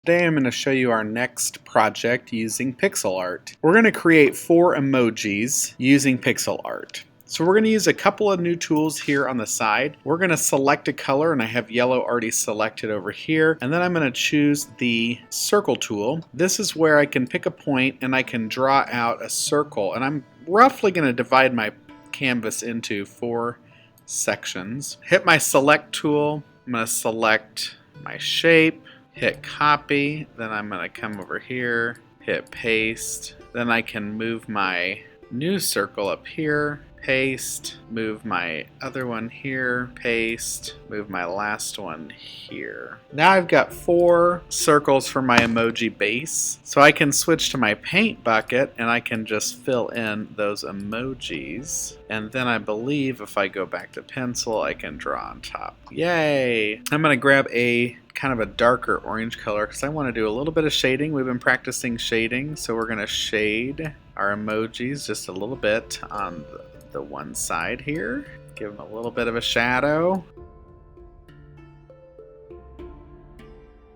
Today I'm going to show you our next project using Pixilart. We're going to create 4 emojis using Pixilart. So we're going to use a couple of new tools here on the side. We're going to select a color, and I have yellow already selected over here. And then I'm going to choose the circle tool. This is where I can pick a point and I can draw out a circle. And I'm roughly going to divide my canvas into 4 sections. Hit my select tool. I'm going to select my shape. Hit copy, then I'm going to come over here, hit paste, then I can move my new circle up here, paste, move my other one here, paste, move my last one here. Now I've got 4 circles for my emoji base, so I can switch to my paint bucket and I can just fill in those emojis. And then I believe if I go back to pencil, I can draw on top. Yay! I'm going to grab a kind of a darker orange color because I want to do a little bit of shading. We've been practicing shading, so we're going to shade our emojis just a little bit on the one side here. Give them a little bit of a shadow.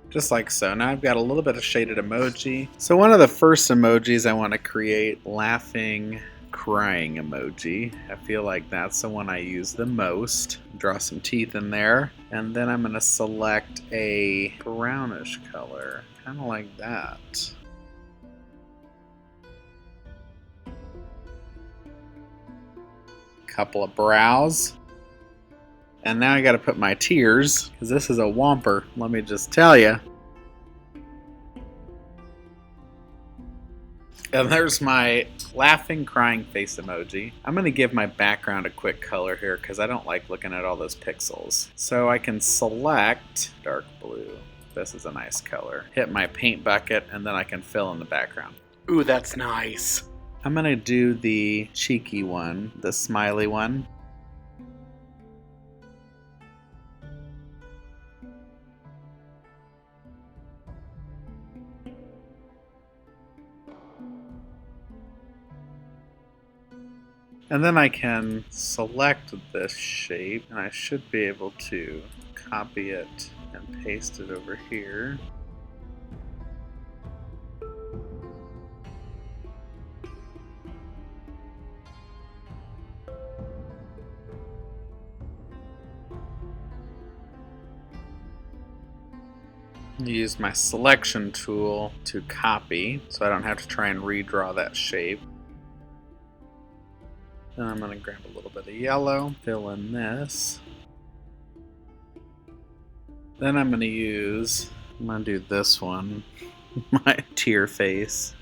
Just like so. Now I've got a little bit of shaded emoji. So one of the first emojis I want to create, laughing, crying emoji. I feel like that's the one I use the most. Draw some teeth in there. And then I'm going to select a brownish color, kind of like that. Couple of brows. And now I got to put my tears, because this is a whomper, let me just tell you. And there's my laughing, crying face emoji. I'm going to give my background a quick color here because I don't like looking at all those pixels. So I can select dark blue. This is a nice color. Hit my paint bucket and then I can fill in the background. Ooh, that's nice. I'm going to do the cheeky one, the smiley one. And then I can select this shape, and I should be able to copy it and paste it over here. Use my selection tool to copy, so I don't have to try and redraw that shape. Then I'm going to grab a little bit of yellow, fill in this. Then I'm going to do this one, my tear face.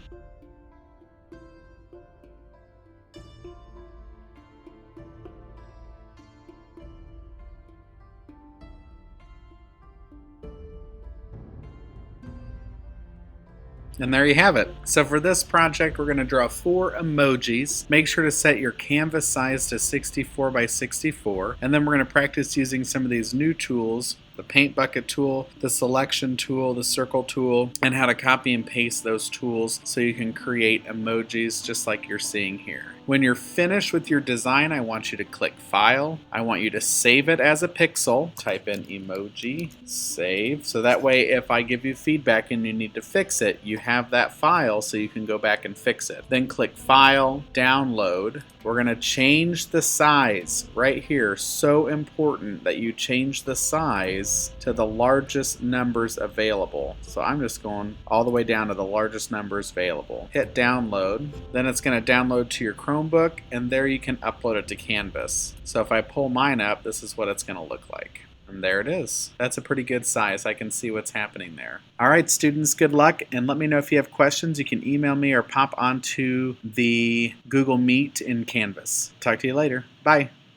And there you have it. So for this project, we're going to draw 4 emojis. Make sure to set your canvas size to 64 by 64. And then we're going to practice using some of these new tools, the paint bucket tool, the selection tool, the circle tool, and how to copy and paste those tools so you can create emojis just like you're seeing here. When you're finished with your design, I want you to click File. I want you to save it as a pixel. Type in emoji, save. So that way if I give you feedback and you need to fix it, you have that file so you can go back and fix it. Then click File, Download. We're going to change the size right here. So important that you change the size to the largest numbers available. So I'm just going all the way down to the largest numbers available. Hit download. Then it's going to download to your Chromebook, and there you can upload it to Canvas. So if I pull mine up, this is what it's going to look like. And there it is. That's a pretty good size. I can see what's happening there. All right, students, good luck. And let me know if you have questions. You can email me or pop onto the Google Meet in Canvas. Talk to you later. Bye.